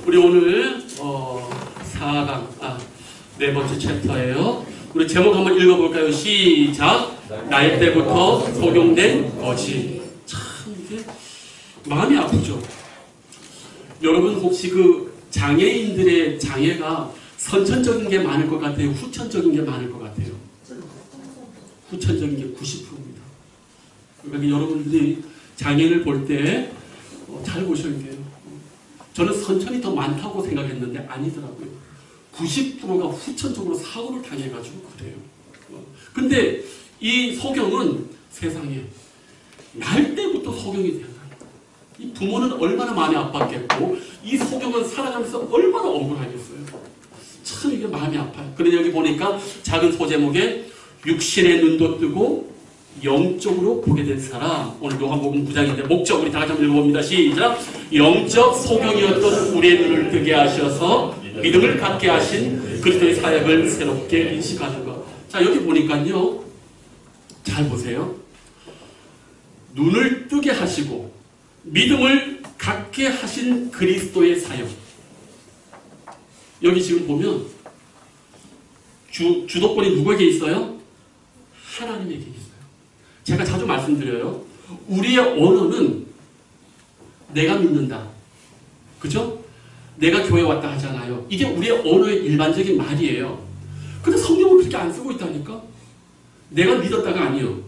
우리 오늘 4강, 네 번째 챕터예요. 우리 제목 한번 읽어볼까요? 시작. 나이 때부터 속용된 거지. 참 이게 마음이 아프죠. 여러분 혹시 그 장애인들의 장애가 선천적인 게 많을 것 같아요? 후천적인 게 많을 것 같아요? 후천적인 게 90%입니다. 그러니까 여러분들이 장애인을 볼 때 잘 보셔야 돼요. 저는 선천이 더 많다고 생각했는데 아니더라고요. 90%가 후천적으로 사고를 당해가지고 그래요. 근데 이 소경은 세상에 날 때부터 소경이 되는 거예요. 이 부모는 얼마나 많이 아팠겠고 이 소경은 살아가면서 얼마나 억울하겠어요. 참 이게 마음이 아파요. 그런데 여기 보니까 작은 소제목에 육신의 눈도 뜨고 영적으로 보게 된 사람. 오늘 요한복음 9장인데 목적 우리 다 같이 한번 읽어봅니다. 시작. 영적 소경이었던 우리의 눈을 뜨게 하셔서 믿음을 갖게 하신 그리스도의 사역을 새롭게 인식하는 것. 자, 여기 보니까요. 잘 보세요. 눈을 뜨게 하시고 믿음을 갖게 하신 그리스도의 사역. 여기 지금 보면 주도권이 누구에게 있어요? 하나님에게 있어요. 제가 자주 말씀드려요. 우리의 언어는 내가 믿는다. 그죠? 내가 교회 왔다 하잖아요. 이게 우리의 언어의 일반적인 말이에요. 근데 성경은 그렇게 안 쓰고 있다니까? 내가 믿었다가 아니요.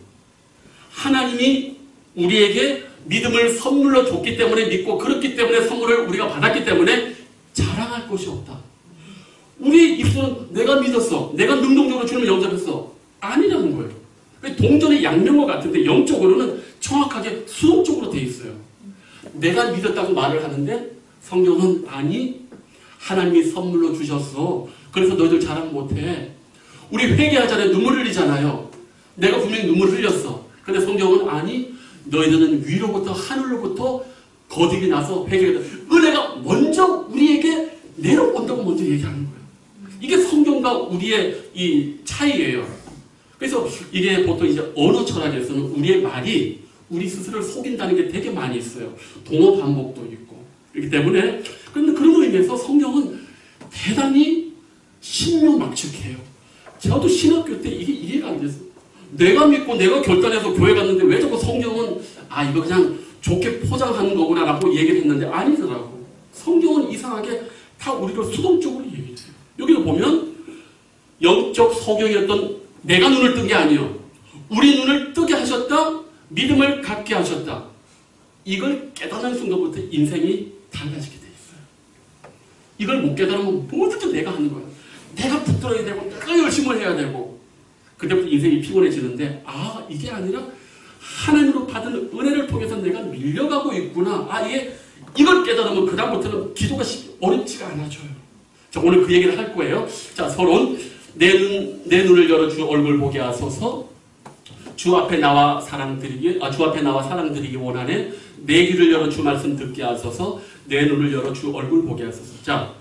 하나님이 우리에게 믿음을 선물로 줬기 때문에 믿고 그렇기 때문에 선물을 우리가 받았기 때문에 자랑할 것이 없다. 우리 입술은 내가 믿었어. 내가 능동적으로 주님을 영접했어. 아니라는 거예요. 동전의 양면과 같은데 영적으로는 정확하게 수동적으로 돼 있어요. 내가 믿었다고 말을 하는데 성경은 아니 하나님이 선물로 주셨어. 그래서 너희들 자랑 못해. 우리 회개하잖아요. 눈물 흘리잖아요. 내가 분명히 눈물 흘렸어. 근데 성경은 아니 너희들은 위로부터 하늘로부터 거듭이 나서 회개가 은혜가 먼저 우리에게 내려온다고 먼저 얘기하는 거예요. 이게 성경과 우리의 이 차이예요. 그래서 이게 보통 이제 언어 철학에서는 우리의 말이 우리 스스로를 속인다는 게 되게 많이 있어요. 동어 반복도 있고. 그렇기 때문에 그런데 그런 의미에서 성경은 대단히 신묘막측해요. 저도 신학교 때 이게 이해가 안 됐어요. 내가 믿고 내가 결단해서 교회 갔는데 왜 자꾸 성경은 이거 그냥 좋게 포장하는 거구나 라고 얘기를 했는데 아니더라고. 성경은 이상하게 다 우리가 수동적으로 얘기해요. 여기도 보면 영적 소경이었던 내가 눈을 뜬 게 아니에요. 우리 눈을 뜨게 하셨다. 믿음을 갖게 하셨다. 이걸 깨닫는 순간부터 인생이 달라지게 돼 있어요. 이걸 못 깨달으면 뭐든지 내가 하는 거야. 내가 붙들어야 되고 내가 열심을 해야 되고 그때부터 인생이 피곤해지는데 이게 아니라 하나님으로 받은 은혜를 통해서 내가 밀려가고 있구나. 이걸 깨달으면 그 다음부터는 기도가 어렵지가 않아져요. 자, 오늘 그 얘기를 할 거예요. 자, 서론 내 눈을 열어 주 얼굴 보게 하소서. 주 앞에 나와 사랑드리기 원하네. 내 귀를 열어 주 말씀 듣게 하소서. 내 눈을 열어 주 얼굴 보게 하소서. 자,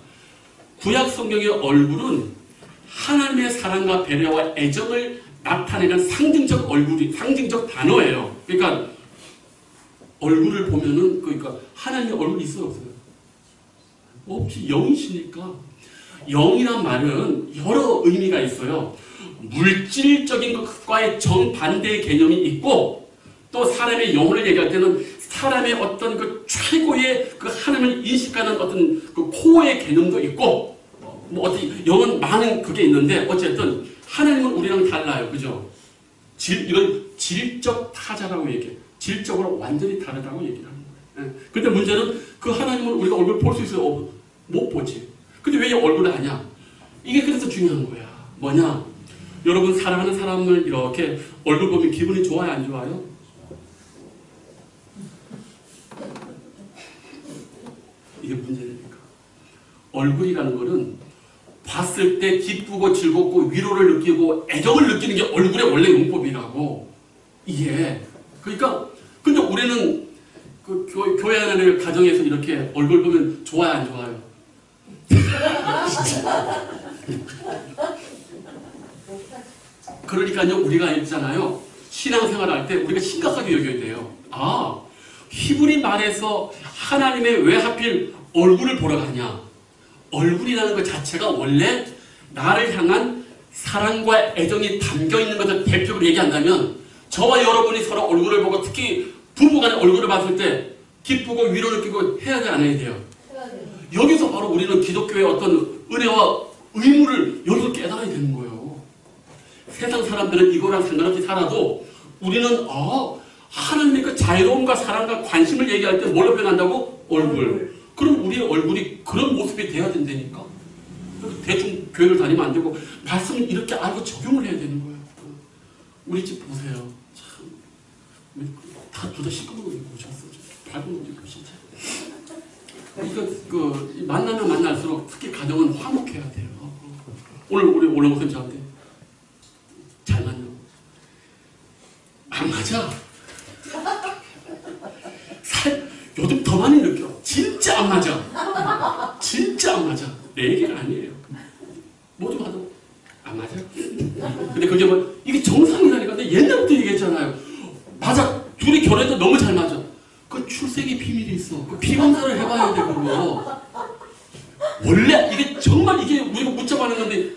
구약 성경의 얼굴은 하나님의 사랑과 배려와 애정을 나타내는 상징적 단어예요. 그러니까 얼굴을 보면은 그러니까 하나님의 얼굴이 있어요, 없어요? 없지. 영이시니까. 영이란 말은 여러 의미가 있어요. 물질적인 것과의 정반대의 개념이 있고 또 사람의 영혼을 얘기할 때는 사람의 어떤 그 최고의 그 하나님을 인식하는 어떤 그 코어의 개념도 있고 영은 많은 그게 있는데 어쨌든 하나님은 우리랑 달라요. 그죠? 이건 질적 타자라고 얘기해요. 질적으로 완전히 다르다고 얘기를 하는 거예요. 근데 문제는 그 하나님은 우리가 얼굴 볼 수 있어요? 못 보지. 근데 왜 이 얼굴을 아냐? 이게 그래서 중요한 거야. 뭐냐? 여러분 사랑하는 사람을 이렇게 얼굴 보면 기분이 좋아요? 안 좋아요? 이게 문제니까. 얼굴이라는 거는 봤을 때 기쁘고 즐겁고 위로를 느끼고 애정을 느끼는 게 얼굴의 원래 용법이라고. 이게. 그러니까 근데 우리는 그 교회 안에 가정에서 이렇게 얼굴 보면 좋아요? 안 좋아요? 그러니까요 우리가 있잖아요 신앙생활 할 때 우리가 심각하게 여겨야 돼요. 히브리 말에서 하나님의 왜 하필 얼굴을 보러 가냐? 얼굴이라는 것 자체가 원래 나를 향한 사랑과 애정이 담겨 있는 것을 대표로 얘기한다면 저와 여러분이 서로 얼굴을 보고 특히 부부간의 얼굴을 봤을 때 기쁘고 위로 느끼고 해야 돼, 안 해야 돼요? 여기서 바로 우리는 기독교의 어떤 은혜와 의무를 여기서 깨달아야 되는 거예요. 세상 사람들은 이거랑 상관없이 살아도 우리는 하나님의 그 자유로움과 사랑과 관심을 얘기할 때 뭘로 표현한다고? 얼굴. 그럼 우리의 얼굴이 그런 모습이 돼야 된다니까. 대충 교회를 다니면 안 되고 말씀을 이렇게 알고 적용을 해야 되는 거예요. 우리 집 보세요. 참, 다 둘 다 시꺼먼 옷 입고 오셨어. 밝은 옷 입고 진짜. 이거 만나면 만날수록 특히 가정은 화목해야 돼요. 오늘 우리 올라오신 저한테 잘 맞냐? 안 맞아. 요즘 더 많이 느껴. 진짜 안 맞아. 진짜 안 맞아. 내 얘기가 아니에요. 뭐 좀 하도 안 맞아. 근데 그게 뭐 이게 정상이라니까. 근데 옛날부터 얘기했잖아요. 맞아. 둘이 결혼해도 너무 잘 맞아. 그 출생의 비밀이 있어. 그 피검사를 해봐야 돼 그거. 원래 이게 정말 이게 우리가 묻자마는 건데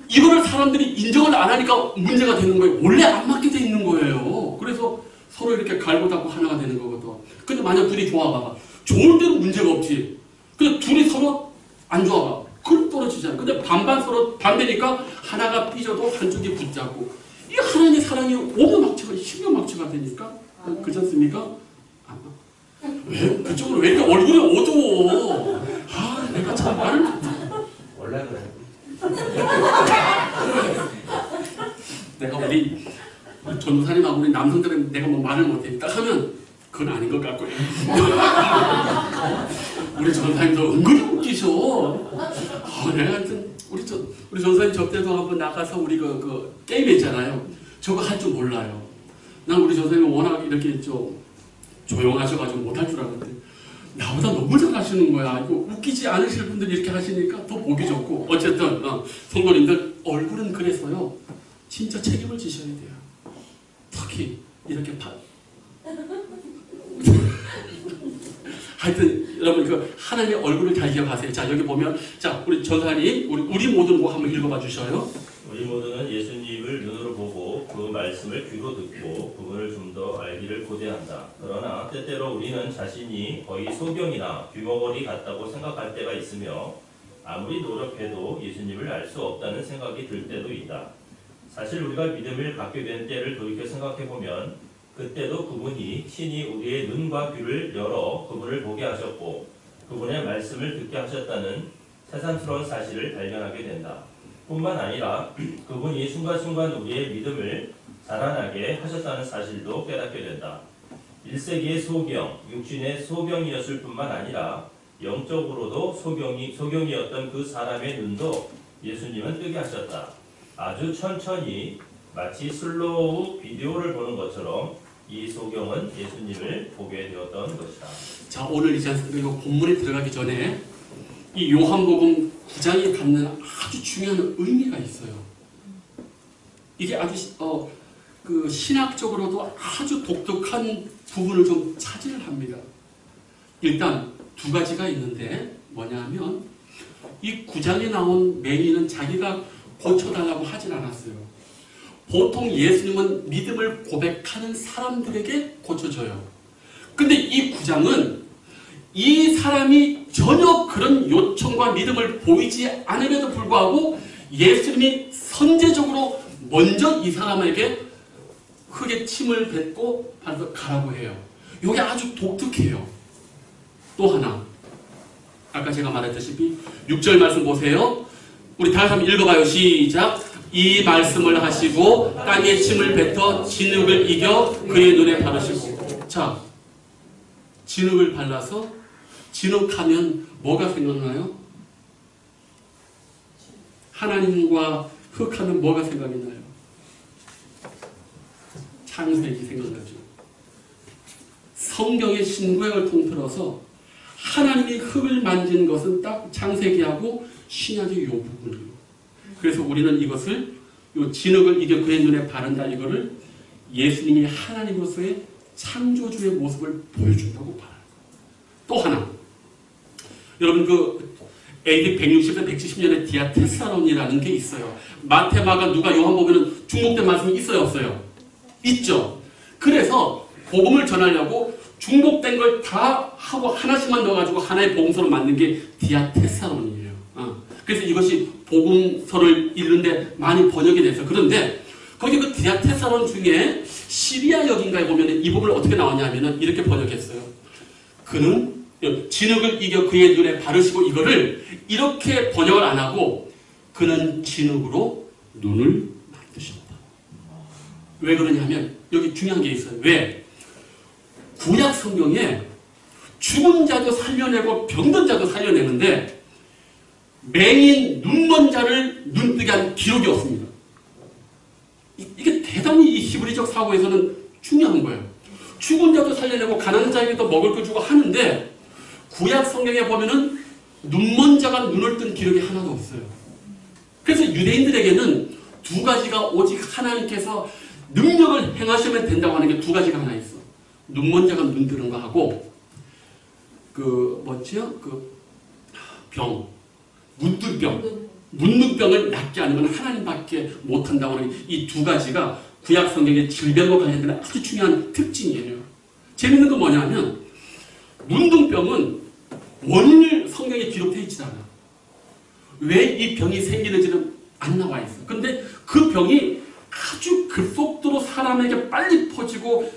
이거를 사람들이 인정을 안 하니까 문제가 되는 거예요. 원래 안 맞게 돼 있는 거예요. 그래서 서로 이렇게 갈고 닦고 하나가 되는 거거든. 근데 만약 둘이 좋아봐봐. 좋을 때는 문제가 없지. 근데 둘이 서로 안 좋아봐. 그럼 떨어지잖아. 근데 반반 서로 반대니까 하나가 삐져도 한쪽이 붙잡고. 이 하나님의 사랑이 오묘막체가 신묘막체가 되니까. 그렇지 않습니까? 왜? 그쪽으로 왜 이렇게 얼굴이 어두워? 내가 참 말을 원래 그래. 내가 우리 전도사님하고 우리 남성들은 내가 뭐 말을 못해. 딱 하면 그건 아닌 것 같고요. 우리 전도사님도 은근히 웃기죠. 내가 하여튼 우리 전도사님 저 때도 한번 나가서 우리 그 게임 했잖아요. 저거 할 줄 몰라요. 난 우리 전도사님이 워낙 이렇게 좀 조용하셔가지고 못할 줄 알았는데 나보다 너무 잘하시는 거야. 이거 웃기지 않으실 분들이 이렇게 하시니까 더 보기 좋고. 어쨌든 성도님들 얼굴은 그래서요. 진짜 책임을 지셔야 돼요. 특히 이렇게 하여튼 여러분 그 하나님의 얼굴을 잘 기억하세요. 자 여기 보면 자 우리 전사님 우리 모든 거 한번 읽어봐 주셔요. 우리 모두는 예수님을 눈으로 보고 그 말씀을 귀로 듣고 그분을 좀 더 알기를 고대한다. 그러나 때때로 우리는 자신이 거의 소경이나 귀머거리 같다고 생각할 때가 있으며 아무리 노력해도 예수님을 알 수 없다는 생각이 들 때도 있다. 사실 우리가 믿음을 갖게 된 때를 돌이켜 생각해보면 그때도 그분이 친히 우리의 눈과 귀를 열어 그분을 보게 하셨고 그분의 말씀을 듣게 하셨다는 새삼스러운 사실을 발견하게 된다. 뿐만 아니라 그분이 순간순간 우리의 믿음을 자라나게 하셨다는 사실도 깨닫게 된다. 1세기의 소경, 육신의 소경이었을 뿐만 아니라 영적으로도 소경이었던 그 사람의 눈도 예수님은 뜨게 하셨다. 아주 천천히 마치 슬로우 비디오를 보는 것처럼 이 소경은 예수님을 보게 되었던 것이다. 자 오늘 이제 본문에 들어가기 전에 이 요한복음 9장이 갖는 아주 중요한 의미가 있어요. 이게 아주 그 신학적으로도 아주 독특한 부분을 좀 차지를 합니다. 일단 두 가지가 있는데 뭐냐면 이 9장에 나온 맹인은 자기가 고쳐달라고 하진 않았어요. 보통 예수님은 믿음을 고백하는 사람들에게 고쳐줘요. 근데 이 9장은 이 사람이 전혀 그런 요청과 믿음을 보이지 않음에도 불구하고 예수님이 선제적으로 먼저 이 사람에게 흙에 침을 뱉고 가라고 해요. 이게 아주 독특해요. 또 하나 아까 제가 말했다시피 6절 말씀 보세요. 우리 다시 한번 읽어봐요. 시작. 이 말씀을 하시고 땅에 침을 뱉어 진흙을 이겨 그의 눈에 바르시고. 자, 진흙을 발라서 진흙하면 뭐가 생각나요? 하나님과 흙하면 뭐가 생각이 나요? 창세기 생각나죠. 성경의 신구약을 통틀어서 하나님이 흙을 만진 것은 딱 창세기하고 신약의 요 부분이에요. 그래서 우리는 이것을 요 진흙을 이겨 그의 눈에 바른다 이거를 예수님이 하나님으로서의 창조주의 모습을 보여준다고 말하는 거예요. 또 하나, 여러분 그 AD 160년, 170년에 디아테사론이라는 게 있어요. 마태, 마가, 누가, 요한 보면은 중복된 말씀이 있어요, 없어요? 있죠. 그래서 복음을 전하려고 중복된 걸 다 하고 하나씩만 넣어가지고 하나의 복음서를 만든 게 디아테사론이에요. 그래서 이것이 복음서를 읽는데 많이 번역이 돼서. 그런데 거기 그 디아테사론 중에 시리아 역인가에 보면 이 부분을 어떻게 나왔냐면은 이렇게 번역했어요. 그는 진흙을 이겨 그의 눈에 바르시고, 이거를 이렇게 번역을 안 하고 그는 진흙으로 눈을 만드셨다. 왜 그러냐면 여기 중요한 게 있어요. 왜? 구약 성경에 죽은 자도 살려내고 병든 자도 살려내는데 맹인 눈먼 자를 눈뜨게 한 기록이 없습니다. 이게 대단히 이 히브리적 사고에서는 중요한 거예요. 죽은 자도 살려내고 가난한 자에게도 먹을 거 주고 하는데 구약 성경에 보면은 눈먼 자가 눈을 뜬 기록이 하나도 없어요. 그래서 유대인들에게는 두 가지가 오직 하나님께서 능력을 행하시면 된다고 하는 게 두 가지가 하나 있어. 눈먼 자가 눈 뜨는 거 하고 문둥병을 낫게 하는 건 하나님밖에 못한다고 하는 이 두 가지가 구약 성경의 질병과 관련된 아주 중요한 특징이에요. 재밌는 건 뭐냐면 문둥병은 원인을 성경에 기록되어 있지 않아. 왜 이 병이 생기는지는 안 나와 있어. 근데 그 병이 아주 급속도로 사람에게 빨리 퍼지고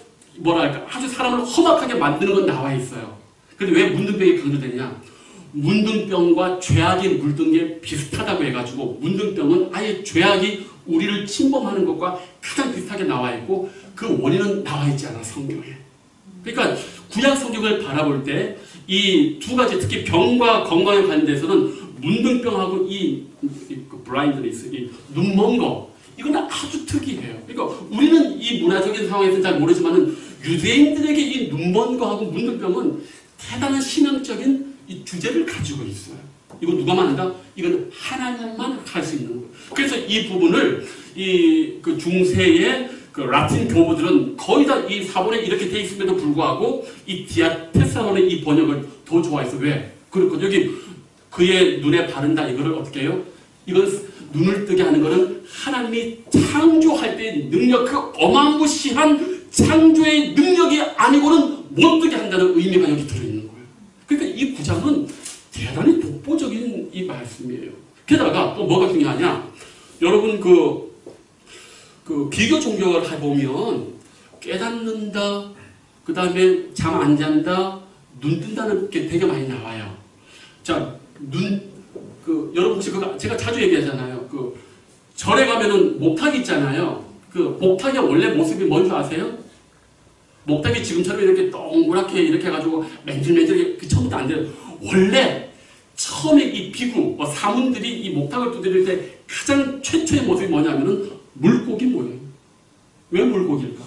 아주 사람을 험악하게 만드는 건 나와 있어요. 근데 왜 문둥병이 강조되냐? 문둥병과 죄악이 물든 게 비슷하다고 해가지고 문둥병은 아예 죄악이 우리를 침범하는 것과 가장 비슷하게 나와 있고 그 원인은 나와 있지 않아, 성경에. 그러니까 구약 성경을 바라볼 때 이 두 가지, 특히 병과 건강에 관련돼서는 문둥병하고 이 블라인드니스, 이 눈먼 거, 이건 아주 특이해요. 그러니까 우리는 이 문화적인 상황에서는 잘 모르지만은 유대인들에게 이 눈먼 거하고 문둥병은 대단한 신앙적인 이 주제를 가지고 있어요. 이거 누가 만든다? 이건 하나님만 할 수 있는 거예요. 그래서 이 부분을 그 중세의 그 라틴 교부들은 거의 다 이 사본에 이렇게 돼 있음에도 불구하고 이 디아테사론의 이 번역을 더 좋아해서. 왜? 그렇고 여기 그의 눈에 바른다, 이거를 어떻게 해요? 이건 눈을 뜨게 하는 거는 하나님이 창조할 때의 능력, 그 어마무시한 창조의 능력이 아니고는 못 뜨게 한다는 의미가 여기 들어있는 거예요. 그러니까 이 구장은 대단히 독보적인 이 말씀이에요. 게다가 또 뭐가 중요하냐? 여러분 그 기교 종교를 해보면 깨닫는다, 그 다음에 잠 안 잔다, 눈 뜬다는 게 되게 많이 나와요. 자, 여러분 혹시 제가 자주 얘기하잖아요. 절에 가면은 목탁이 있잖아요. 목탁의 원래 모습이 뭔지 아세요? 목탁이 지금처럼 이렇게 동그랗게 이렇게 해가지고 맨질맨질 처음부터 안 돼요. 원래 처음에 이 비구, 사문들이 이 목탁을 두드릴 때 가장 최초의 모습이 뭐냐면은 물고기 모양. 왜 물고기일까?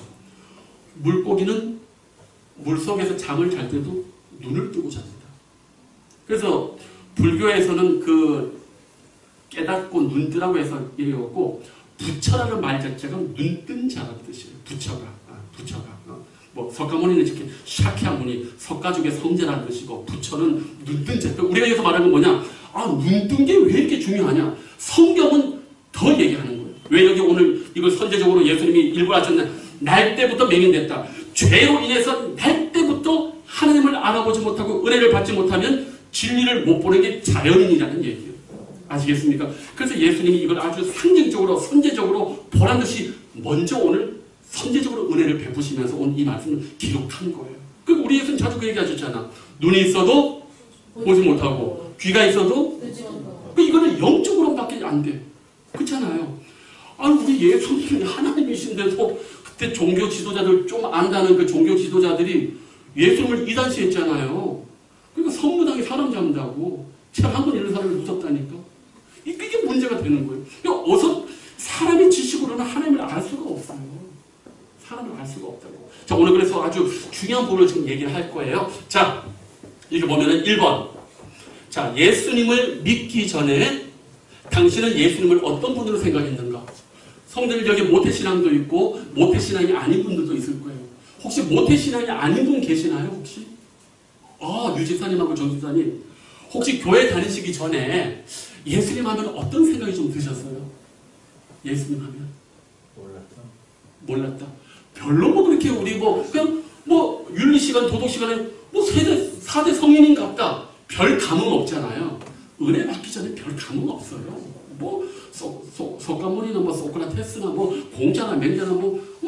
물고기는 물속에서 잠을 잘 때도 눈을 뜨고 잡니다. 그래서 불교에서는 깨닫고 눈 뜨라고 해서 이래갖고 부처라는 말 자체가 눈뜬 자라는 뜻이에요. 부처가. 석가모니는 이렇게 샤키한 분이 석가족의 성제라는 뜻이고, 부처는 눈뜬 자. 우리가 여기서 말하는 건 뭐냐? 눈뜬 게 왜 이렇게 중요하냐? 성경은 더 얘기하는 거예요. 왜 여기 오늘 이걸 선제적으로 예수님이 일부러 하셨냐? 날 때부터 맹인됐다. 죄로 인해서 날 때부터 하나님을 알아보지 못하고 은혜를 받지 못하면 진리를 못 보는 게 자연인이라는 얘기예요. 아시겠습니까? 그래서 예수님이 이걸 아주 상징적으로, 선제적으로 보란 듯이 먼저 오늘 선제적으로 은혜를 베푸시면서 온 이 말씀을 기록한 거예요. 우리 예수님 자주 그 얘기 하셨잖아. 눈이 있어도 보지 못하고, 귀가 있어도 이거는 영적으로밖에 안 돼. 그렇잖아요. 우리 예수님이 하나님이신데도 그때 종교 지도자들, 좀 안다는 그 종교 지도자들이 예수님을 이단시했잖아요. 그러니까 성무당이 사람 잡는다고. 참 한 번 잃는 사람이 무섭다니까. 이게 문제가 되는 거예요. 그러니까 어서 사람의 지식으로는 하나님을 알 수가 없어요. 사람을 알 수가 없다고. 자, 오늘 그래서 아주 중요한 부분을 지금 얘기를 할 거예요. 자, 이렇게 보면은 1번. 자, 예수님을 믿기 전에 당신은 예수님을 어떤 분으로 생각했는가? 성도들 여기 모태신앙도 있고 모태신앙이 아닌 분들도 있을 거예요. 혹시 모태신앙이 아닌 분 계시나요, 혹시? 유 집사님하고 정 집사님, 혹시 교회 다니시기 전에 예수님 하면 어떤 생각이 좀 드셨어요? 예수님 하면? 몰랐다. 별로 뭐 그렇게 우리 그냥 윤리 시간, 도덕 시간에 4대 성인인 같다. 별 감흥 없잖아요. 은혜 받기 전에 별 감흥 없어요. 석가모니나 소크라테스나 공자나 맹자나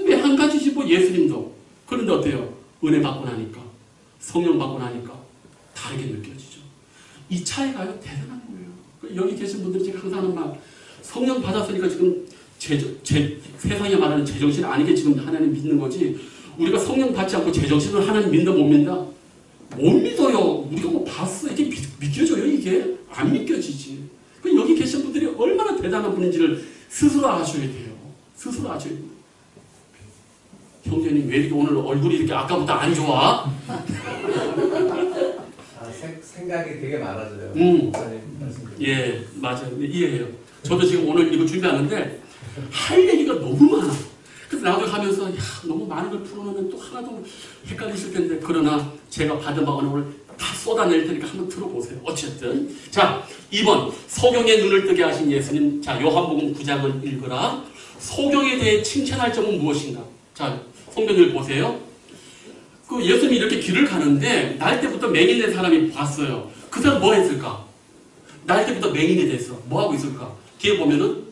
매 한 가지지 예수님도. 그런데 어때요? 은혜 받고 나니까, 성령 받고 나니까 다르게 느껴지죠. 이 차이가요, 대단한 거예요. 여기 계신 분들이 제가 항상 하는 말, 성령 받았으니까 지금 세상에 말하는 제정신 아니게 지금 하나님 믿는 거지, 우리가 성령 받지 않고 제정신을 하나님 믿는다 못 믿는다? 못 믿어요. 우리가 봤어. 이게 믿겨져요, 이게? 안 믿겨지지. 여기 계신 분들이 얼마나 대단한 분인지를 스스로 아셔야 돼요. 스스로 아셔야 돼요. 형제님, 왜 이렇게 오늘 얼굴이 이렇게 아까부터 안 좋아? 생각이 되게 많아져요. 예, 맞아요. 이해해요. 저도 지금 오늘 이거 준비하는데 할 얘기가 너무 많아. 그래서 나도 가면서 너무 많은 걸 풀어놓으면 또 하나도 헷갈리실 텐데, 그러나 제가 받은 바가 오늘 다 쏟아낼 테니까 한번 들어보세요. 어쨌든 자, 2번 소경의 눈을 뜨게 하신 예수님. 자, 요한복음 9장을 읽으라. 소경에 대해 칭찬할 점은 무엇인가? 자, 성경을 보세요. 그 예수님이 이렇게 길을 가는데 날 때부터 맹인이 된 사람이 봤어요. 그 사람 뭐 했을까? 날 때부터 맹인이 됐어. 뭐 하고 있을까? 뒤에 보면은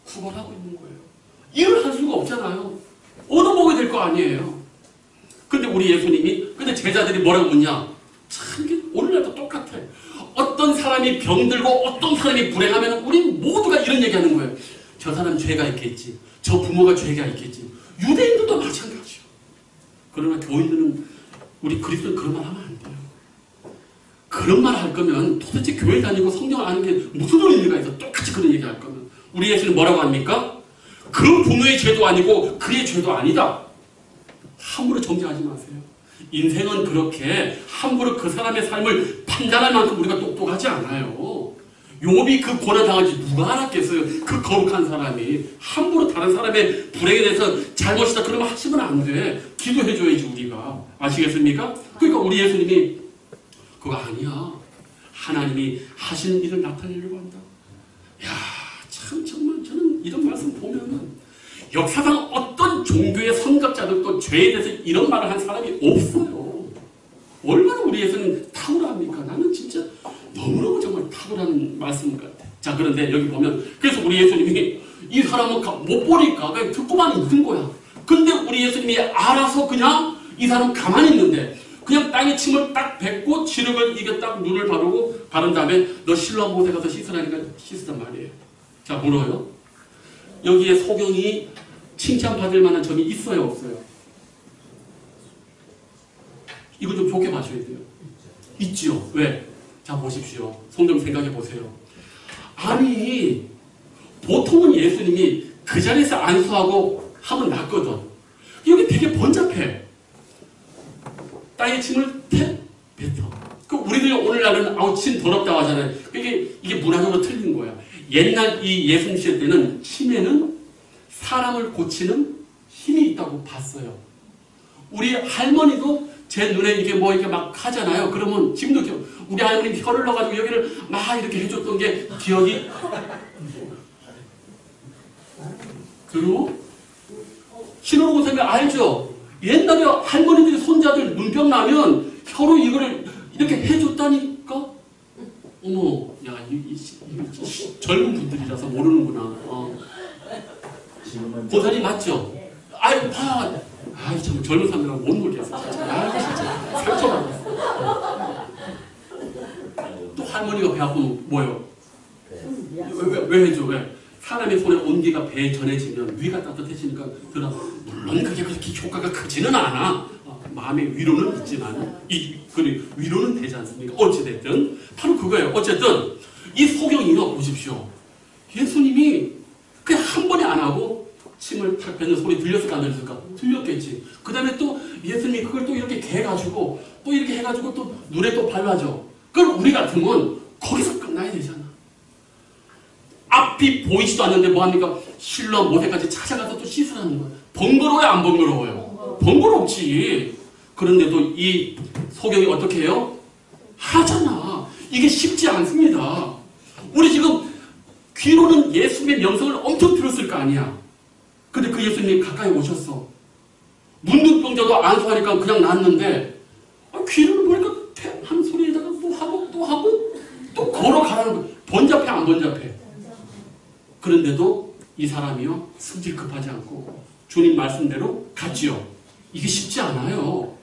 구걸하고 있는 거예요. 일을 할 수가 없잖아요. 얻어먹어야 될 거 아니에요. 근데 우리 예수님이, 근데 제자들이 뭐라고 묻냐? 참, 이게 오늘날도 똑같아. 어떤 사람이 병들고 어떤 사람이 불행하면 우리 모두가 이런 얘기 하는 거예요. 저 사람 죄가 있겠지. 저 부모가 죄가 있겠지. 유대인들도 마찬가지요. 그러나 교인들은, 우리 그리스도는 그런 말 하면 안 돼요. 그런 말 할 거면 도대체 교회 다니고 성경을 아는 게 무슨 의미가 있어? 똑같이 그런 얘기 할 거면. 우리 예수는 뭐라고 합니까? 그 부모의 죄도 아니고 그의 죄도 아니다. 함부로 정죄하지 마세요. 인생은 그렇게 함부로 그 사람의 삶을 판단할 만큼 우리가 똑똑하지 않아요. 욥이 그 고난당하지 누가 알았겠어요? 그 거룩한 사람이 함부로 다른 사람의 불행에 대해서 잘못이다 그러면 하시면 안 돼. 기도해줘야지 우리가. 아시겠습니까? 그러니까 우리 예수님이 그거 아니야. 하나님이 하시는 일을 나타내려고 한다. 야, 참 정말 저는 이런 말씀 보면은 역사상 어떤 종교의 선각자들도 죄에 대해서 이런 말을 한 사람이 없어요. 얼마나 우리 예수는 탁월합니까? 나는 진짜 너무너무 정말 탁월한 말씀 같아. 자, 그런데 여기 보면, 그래서 우리 예수님이 이 사람은 못 보니까 그냥 듣고만 있는 거야. 근데 우리 예수님이 알아서 그냥 이 사람 가만히 있는데 그냥 땅에 침을 딱 뱉고 지륵을 이게 딱 눈을 바른 다음에 너 실로암 못에 가서 씻으라니까 씻으란 말이에요. 자, 물어요. 여기에 소경이 칭찬받을 만한 점이 있어요, 없어요? 이거 좀 좋게 봐줘야 돼요. 있죠. 왜? 자, 보십시오. 성경 생각해 보세요. 아니, 보통은 예수님이 그 자리에서 안수하고 하면 낫거든. 여기 되게 번잡해. 땅에 침을 뱉어. 그 우리들이 오늘날은 아우 침 더럽다고 하잖아요. 이게 문화적으로 틀린 거야. 옛날 이 예수님 시대 때는 침에는 사람을 고치는 힘이 있다고 봤어요. 우리 할머니도 제 눈에 이게 이렇게 막 하잖아요. 그러면 지금도 우리 할머니 혀를 넣어가지고 여기를 막 이렇게 해줬던 게 기억이. 그리고 신호로고생을 알죠? 옛날에 할머니들이 손자들 눈병 나면 혀로 이거를 이렇게 해줬다니까? 어머, 야, 젊은 분들이라서 모르는구나. 고사리 맞죠? 아이, 봐. 아이, 참, 젊은 사람들하고 못 놀겠어. 아이, 진짜. 상처받았어. 또 할머니가 배 아프면 뭐예요? 왜 해줘? 왜? 사람의 손에 온기가 배에 전해지면 위가 따뜻해지니까 물론 그게 그렇게 효과가 크지는 않아. 마음의 위로는 있지만 위로는 되지 않습니까? 어찌됐든 바로 그거예요. 어쨌든 이 소경이요, 보십시오. 예수님이 그냥 한 번에 안 하고 침을 탁 뱉는 소리 들렸을까 안 들렸을까? 들렸겠지. 그 다음에 또 예수님이 그걸 또 이렇게 개가지고 또 이렇게 해가지고 또 눈에 또 발라줘. 그럼 우리 같으면 거기서 끝나야 되잖아. 앞이 보이지도 않는데 뭐합니까? 실로 모세까지 찾아가서 또 씻으라는 거예요. 번거로워요, 안 번거로워요? 번거롭지. 그런데도 이 소경이 어떻게 해요? 하잖아. 이게 쉽지 않습니다. 우리 지금 귀로는 예수님의 명성을 엄청 들었을 거 아니야. 근데 그 예수님이 가까이 오셨어. 문둥병자도 안수하니까 그냥 낫는데 귀로는 보니까 한 소리에다가 또 하고 또 걸어가라는 거야. 번잡해 안 번잡해? 그런데도 이 사람이요 승질 급하지 않고 주님 말씀대로 갔지요. 이게 쉽지 않아요.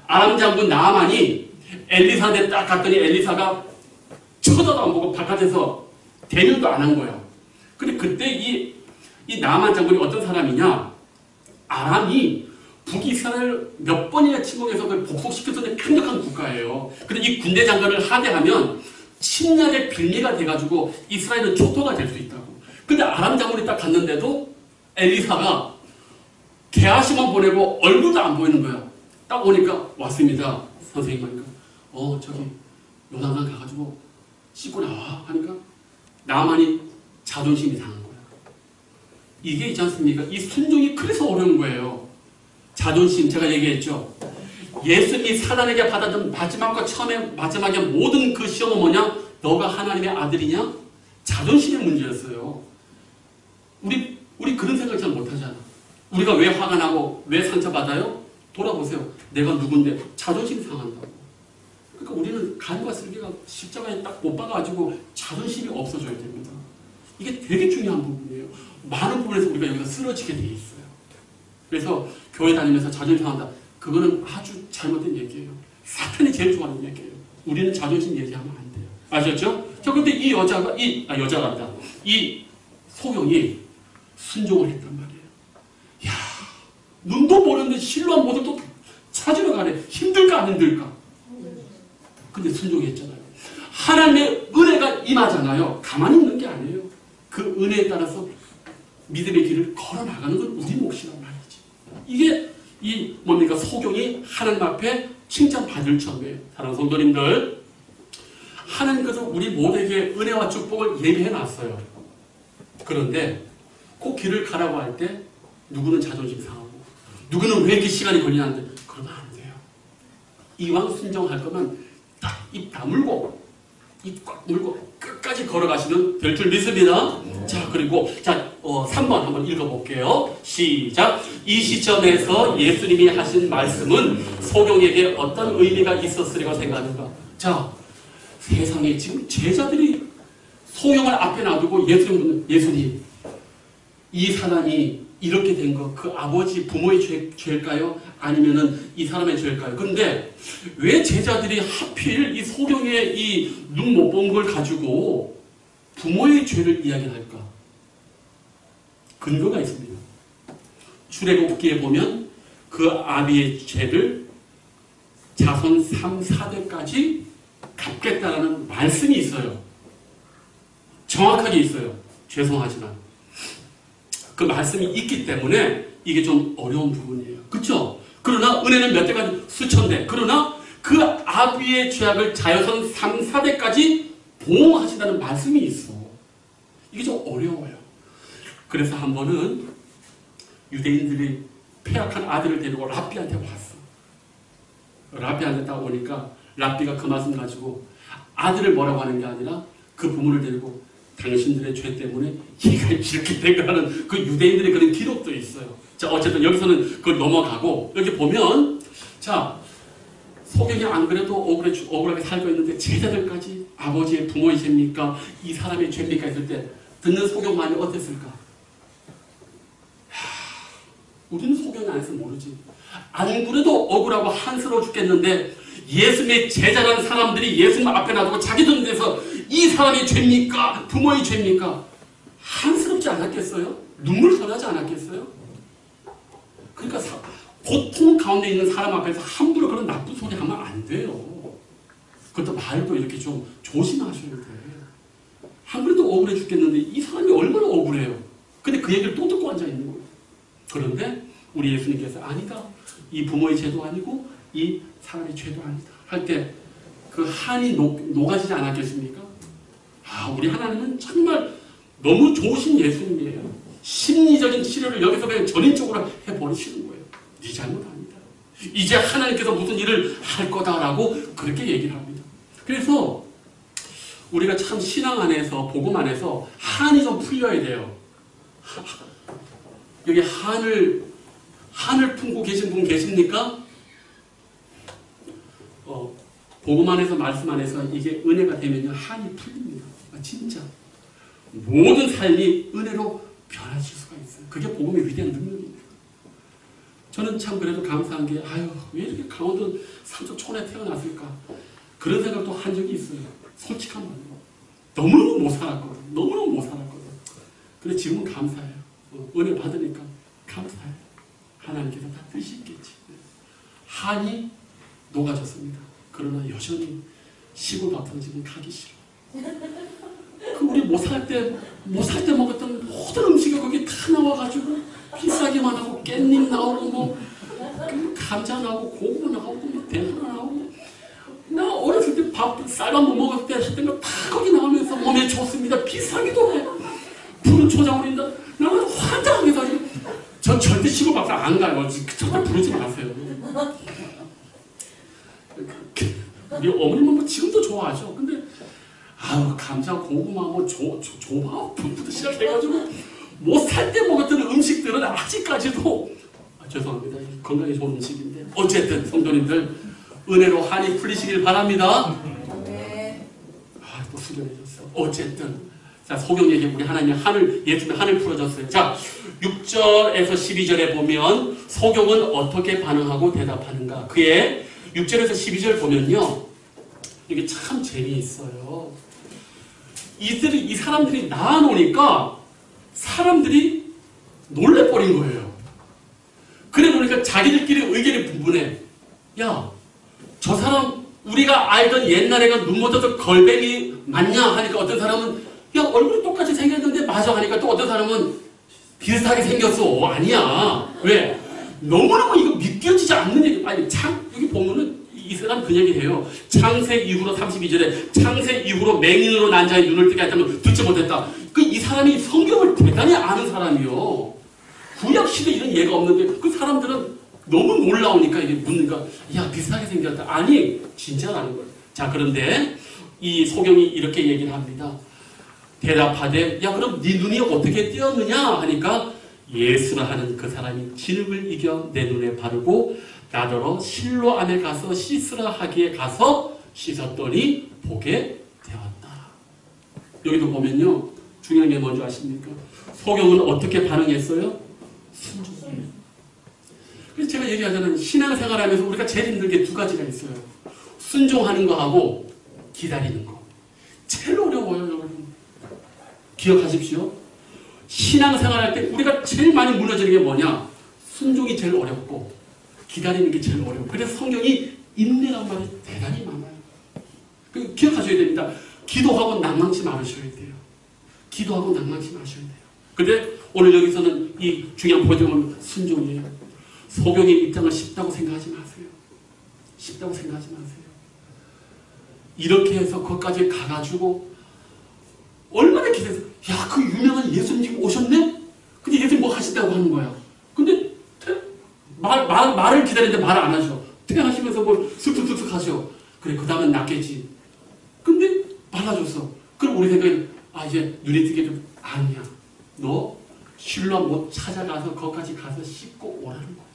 아람 장군 나아만이 엘리사한테 딱 갔더니 엘리사가 쳐다도 안 보고 바깥에서 대면도 안 한 거야. 근데 그때 이 나아만 장군이 어떤 사람이냐? 아람이 북이스라엘 몇 번이나 침공해서 그걸 복속시켰던 강력한 국가예요. 근데 이 군대 장관을 하대하면 침략의 빌미가 돼가지고 이스라엘은 초토가 될 수 있다고. 근데 아람 장군이 딱 갔는데도 엘리사가 개아시만 보내고 얼굴도 안 보이는 거야. 딱 오니까 왔습니다. 선생님 하니까 저기 요단강 가가지고 씻고 나와 하니까 나만이 자존심이 상한 거야. 이게 있지 않습니까? 이 순종이 그래서 어려운 거예요. 자존심 제가 얘기했죠. 예수님이 사단에게 받았던 마지막에 모든 그 시험은 뭐냐? 너가 하나님의 아들이냐? 자존심의 문제였어요. 우리 그런 생각 잘 못하잖아. 우리가 왜 화가 나고 왜 상처받아요? 돌아보세요. 내가 누군데 자존심 상한다고. 그러니까 우리는 간과 쓸개가 십자가에 딱 못 박아가지고 자존심이 없어져야 됩니다. 이게 되게 중요한 부분이에요. 많은 부분에서 우리가 여기서 쓰러지게 돼 있어요. 그래서 교회 다니면서 자존심 상한다. 그거는 아주 잘못된 얘기예요. 사탄이 제일 좋아하는 얘기예요. 우리는 자존심 얘기하면 안 돼요. 아셨죠? 자, 근데 이 여자가 이 소경이 순종을 했단 말이에요. 야, 눈도 모르는데 실로한 모습 또 찾으러 가래. 힘들까 안 힘들까? 근데 순종했잖아요. 하나님의 은혜가 임하잖아요. 가만히 있는 게 아니에요. 그 은혜에 따라서 믿음의 길을 걸어 나가는 건 우리 몫이란 말이지. 이게 소경이 하나님 앞에 칭찬받을 점이에요. 사랑하는 성도님들, 하나님께서 우리 모두에게 은혜와 축복을 예비해 놨어요. 그런데 그 길을 가라고 할 때 누구는 자존심 상하고 누구는 왜 이렇게 시간이 걸리는데 그러면 안 돼요. 이왕 순종할 거면 딱 입 다물고 입 꽉 물고 끝까지 걸어가시면 될 줄 믿습니다. 자, 그리고 3번 한번 읽어볼게요. 시작. 이 시점에서 예수님이 하신 말씀은 소경에게 어떤 의미가 있었으리라고 생각하는가? 자, 세상에 지금 제자들이 소경을 앞에 놔두고 예수님 이 사람이 이렇게 된 거 그 아버지 부모의 죄일까요? 아니면은 이 사람의 죄일까요? 근데 왜 제자들이 하필 이 소경의 이 눈 못 본 걸 가지고 부모의 죄를 이야기할까? 근거가 있습니다. 출애굽기에 보면 그 아비의 죄를 자손 3, 4대까지 갚겠다라는 말씀이 있어요. 정확하게 있어요. 죄송하지만 그 말씀이 있기 때문에 이게 좀 어려운 부분이에요. 그렇죠? 그러나 은혜는 몇 대까지? 수천 대. 그러나 그 아비의 죄악을 자손 3, 4대까지 보호하신다는 말씀이 있어. 이게 좀 어려워요. 그래서 한 번은 유대인들이 폐악한 아들을 데리고 랍비한테 왔어. 랍비한테 딱 오니까 랍비가 그 말씀 가지고 아들을 뭐라고 하는 게 아니라 그 부모를 데리고 당신들의 죄 때문에 얘가 이렇게 된 거라는 그 유대인들의 그런 기록도 있어요. 자, 어쨌든 여기서는 그걸 넘어가고 여기 보면 자, 소경이 안 그래도 억울하게 살고 있는데 제자들까지 아버지의 부모의 죄입니까? 이 사람의 죄입니까? 했을 때 듣는 소경만이 어땠을까? 우리는 소경이 안 해서 모르지. 안 그래도 억울하고 한스러워 죽겠는데 예수님의 제자라는 사람들이 예수님 앞에 놔두고 자기 돈 내서 이 사람의 죄입니까? 부모의 죄입니까? 한스럽지 않았겠어요? 눈물 선하지 않았겠어요? 그러니까 고통 가운데 있는 사람 앞에서 함부로 그런 나쁜 소리 하면 안 돼요. 그것도 말도 이렇게 좀 조심하셔야 돼. 안 그래도 억울해 죽겠는데 이 사람이 얼마나 억울해요. 근데 그 얘기를 또 듣고 앉아있는 거예요. 그런데 우리 예수님께서 아니다. 이 부모의 죄도 아니고 이 사람의 죄도 아니다. 할 때 그 한이 녹아지지 않았겠습니까? 우리 하나님은 정말 너무 좋으신 예수님이에요. 심리적인 치료를 여기서 그냥 전인적으로 해버리시는 거예요. 네 잘못 아니다. 이제 하나님께서 무슨 일을 할 거다라고 그렇게 얘기를 합니다. 그래서 우리가 참 신앙 안에서 복음 안에서 한이 좀 풀려야 돼요. 여기 한을 품고 계신 분 계십니까? 복음 안에서 말씀 안에서 이게 은혜가 되면요 한이 풀립니다. 진짜 모든 삶이 은혜로 변하실 수가 있어요. 그게 복음의 위대한 능력입니다. 저는 참 그래도 감사한 게 아유 왜 이렇게 강원도 삼척촌에 태어났을까 그런 생각도 한 적이 있어요. 솔직한 말로 너무너무 못 살았거든. 너무너무 못 살았거든. 근데 지금은 감사해요. 은혜 받으니까 감사해요. 하나님께서 다 뜻이 있겠지. 한이 녹아졌습니다. 그러나 여전히 시골 밥통집은 가기 싫어. 그 우리 못 살 때 먹었던 모든 음식이 거기 다 나와가지고 비싸기만 하고 깻잎 나오고 뭐 감자 나오고 고구마 나오고 뭐 대파 나오고 나 어렸을 때 밥 쌀밥 못 먹을 때 했던 거 다 거기 나오면서 몸에 좋습니다. 비싸기도 해. 푸른 초장을 인다. 나는 환장하게 가지고 전 절대 시골 밥상 안 가요. 절대 부르지 마세요. 우리 어머님은 뭐 지금도 좋아하죠. 근데 아유 감자 고구마 뭐 조밥부터 시작해가지고 못 살 때 먹었던 음식들은 아직까지도 죄송합니다. 건강에 좋은 음식인데 어쨌든 성도님들 은혜로 한이 풀리시길 바랍니다. 또 수련해졌어. 어쨌든 자 소경 얘기 우리 하나님 예수님의 한을 풀어줬어요. 자 6절에서 12절에 보면 소경은 어떻게 반응하고 대답하는가. 그의 6절에서 12절 보면요 이게 참 재미있어요. 이 사람들이 나와놓으니까 사람들이 놀래버린 거예요. 그래 보니까 자기들끼리 의견이 분분해. 야, 저 사람 우리가 알던 옛날에 그 눈 묻어서 걸뱅이 맞냐 하니까 어떤 사람은 야 얼굴이 똑같이 생겼는데 맞아 하니까 또 어떤 사람은 비슷하게 생겼어. 아니야. 왜? 너무너무 이거 믿겨지지 않는 얘기. 아니 여기 보면은 이 사람 그 얘기해요. 창세 이후로 32절에 창세 이후로 맹인으로 난 자의 눈을 뜨게 했다면 듣지 못했다. 이 사람이 성경을 대단히 아는 사람이요. 구약 시대 이런 예가 없는데 그 사람들은 너무 놀라우니까 이게 묻는가. 야 비슷하게 생겼다. 아니 진짜라는 거예요. 자 그런데 이 소경이 이렇게 얘기를 합니다. 대답하되 야 그럼 네 눈이 어떻게 띄었느냐 하니까 예수라 하는 그 사람이 진흙을 이겨 내 눈에 바르고 나더러 실로 안에 가서 씻으라 하기에 가서 씻었더니 보게 되었다. 여기도 보면요 중요한 게 뭔지 아십니까? 소경은 어떻게 반응했어요? 순종이에요. 그래서 제가 얘기하자면 신앙생활하면서 우리가 제일 힘든 게 두 가지가 있어요. 순종하는 거하고 기다리는 거. 제일 어려워요 여러분. 기억하십시오. 신앙생활할 때 우리가 제일 많이 무너지는 게 뭐냐? 순종이 제일 어렵고 기다리는 게 제일 어려워. 그래서 성경이 인내란 말이 대단히 많아요. 기억하셔야 됩니다. 기도하고 낭망치 말으셔야 돼요. 기도하고 낭망치 마셔야 돼요. 근데 오늘 여기서는 이 중요한 포인트는 순종이에요. 소경의 입장을 쉽다고 생각하지 마세요. 쉽다고 생각하지 마세요. 이렇게 해서 거기까지 가가지고 얼마나 기대해서 야, 그 유명한 예수님 오셨네? 근데 예수님 뭐 하신다고 하는 거야. 근데 말을 기다리는데 말을 안 하셔. 퇴하시면서 뭐 슥슥슥슥 하셔. 그래 그 다음엔 낫겠지. 근데 말라줬어. 그럼 우리 생각에 이제 눈이 뜨게 좀 아니야. 너 실로 못 찾아가서 거기까지 가서 씻고 오라는 거야.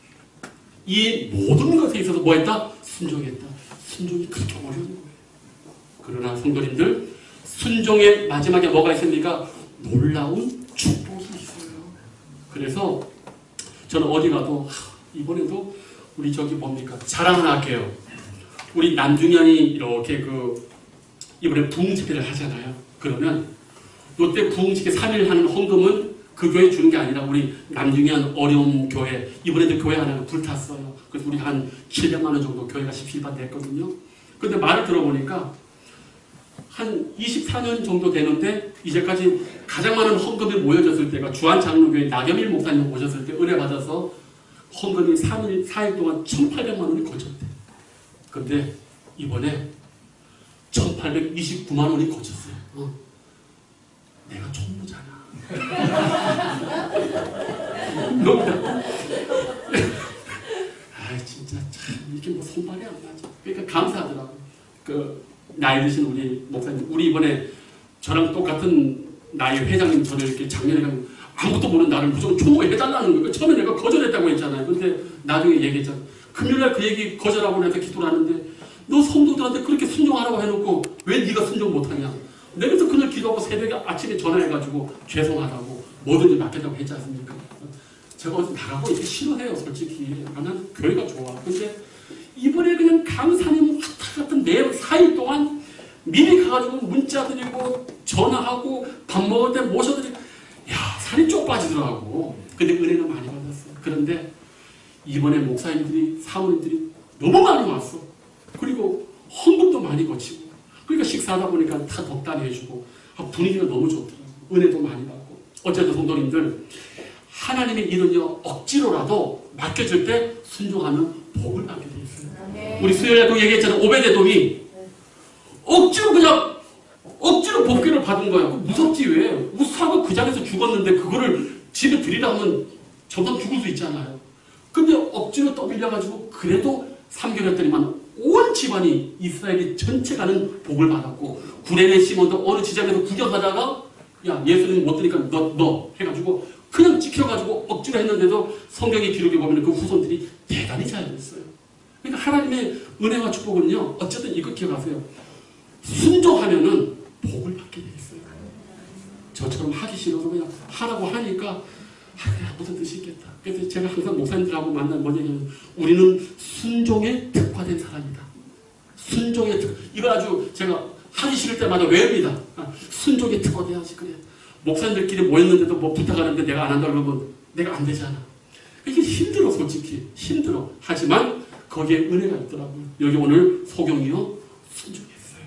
이 모든 것에 있어서 뭐 했다? 순종했다. 순종이 그렇게 어려운 거예요. 그러나 성도님들 순종의 마지막에 뭐가 있습니까? 놀라운 축복이 있어요. 그래서 저는 어디 가도 이번에도 우리 저기 뭡니까? 자랑 하나 할게요. 우리 남중현이 이렇게 이번에 부흥집회를 하잖아요. 그러면 이때 부흥집회 3일 하는 헌금은 그 교회 주는 게 아니라 우리 남중현 어려운 교회 이번에도 교회 하나가 불탔어요. 그래서 우리 한 700만 원 정도 교회가 실반됐거든요. 그런데 말을 들어보니까 한 24년 정도 되는데 이제까지 가장 많은 헌금이 모여졌을 때가 주한장로교회 나겸일 목사님 오셨을 때 은혜 받아서 헌금이 4일 동안 1,800만 원이 거쳤대. 그런데 이번에 1,829만 원이 거쳤어요. 내가 총무잖아. 나이 드신 우리 목사님, 우리 이번에 저랑 똑같은 나이 회장님 저를 이렇게 작년에 가면 아무것도 모르는 나를 무조건 총무해달라는 거예요. 처음에 내가 거절했다고 했잖아요. 근데 나중에 얘기했잖아. 금요일날 그 얘기 거절하고 내가 기도를 하는데 너 성도들한테 그렇게 순종하라고 해놓고 왜 네가 순종 못하냐. 내가 그래서 그날 기도하고 새벽에 아침에 전화해가지고 죄송하다고 뭐든지 맡겠다고 했지 않습니까? 제가 어디서 나가고 이렇게 싫어해요, 솔직히. 나는 교회가 좋아. 근데 이번에 그냥 강사님 왔다 갔다 내 4일 동안 미리 가가지고 문자 드리고 전화하고 밥 먹을 때 모셔드리고 야, 살이 쪽 빠지더라고. 근데 은혜는 많이 받았어. 그런데 이번에 목사님들이, 사모님들이 너무 많이 왔어. 그리고 헌금도 많이 거치고. 그러니까 식사하다 보니까 다 덕담 해주고 분위기가 너무 좋더라고. 은혜도 많이 받고. 어쨌든 성도님들, 하나님의 일은요, 억지로라도 맡겨줄 때 순종하면 복을 받게 돼 있어요. 우리 수요일에도 얘기했잖아요. 오베데돔이 억지로 그냥 억지로 복귀를 받은 거야. 무섭지 왜? 우사가 그 자리에서 죽었는데 그거를 집에 들이라면 전방 죽을 수 있잖아요. 근데 억지로 떠밀려가지고 그래도 3개월 했더니만 온 집안이 이스라엘이 전체가는 복을 받았고 구레네 시몬도 어느 지점에서 구경하다가 야 예수님 못 드니까 너 해가지고 그냥 찍혀가지고 억지로 했는데도 성경의 기록에 보면 그 후손들이 대단히 잘 됐어요. 그러니까 하나님의 은혜와 축복은요, 어쨌든 이거 기억하세요. 순종하면은 복을 받게 돼 있어요. 저처럼 하기 싫어서 그냥 하라고 하니까 그래, 무슨 뜻이 있겠다. 그래서 제가 항상 목사님들하고 만난 뭔 얘기냐면 우리는 순종에 특화된 사람이다. 순종에 이걸 아주 제가 하기 싫을 때마다 외웁니다. 순종에 특화돼야지 그래. 목사님들끼리 모였는데도 뭐 부탁하는데 내가 안 한다 그러면 내가 안 되잖아. 이게 힘들어, 솔직히 힘들어. 하지만 거기에 은혜가 있더라고요. 여기 오늘 소경이요, 순종했어요.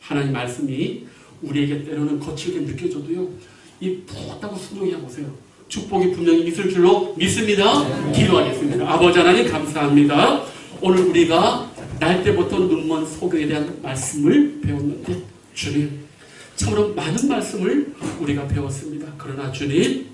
하나님 말씀이 우리에게 때로는 거칠게 느껴져도요, 이 푹하고 순종해 보세요. 축복이 분명히 있을 줄로 믿습니다. 기도하겠습니다. 아버지 하나님 감사합니다. 오늘 우리가 날 때부터 눈먼 소경에 대한 말씀을 배웠는데 주님, 참으로 많은 말씀을 우리가 배웠습니다. 그러나 주님,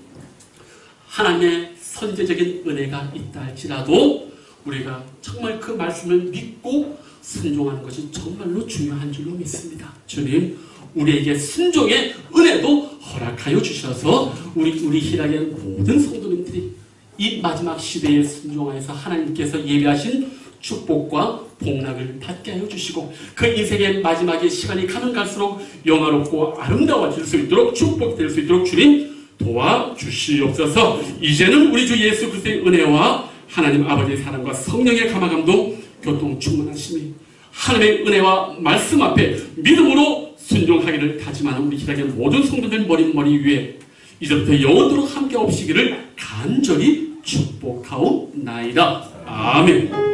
하나님의 선제적인 은혜가 있다 할지라도 우리가 정말 그 말씀을 믿고 순종하는 것이 정말로 중요한 줄로 믿습니다. 주님, 우리에게 순종의 은혜도 허락하여 주셔서 우리 희락의 모든 성도님들이 이 마지막 시대에 순종하여서 하나님께서 예비하신 축복과 복락을 받게 하여 주시고 그 인생의 마지막에 시간이 가면 갈수록 영화롭고 아름다워질 수 있도록 축복될 수 있도록 주님 도와주시옵소서. 이제는 우리 주 예수 그리스도의 은혜와 하나님 아버지의 사랑과 성령의 감화감동 교통 충만하심이 하나님의 은혜와 말씀 앞에 믿음으로 순종하기를 다짐하는 우리 희락의 모든 성도들 머리 위에 이제부터 영원토록 함께 없시기를 간절히 축복하옵나이다. 아멘.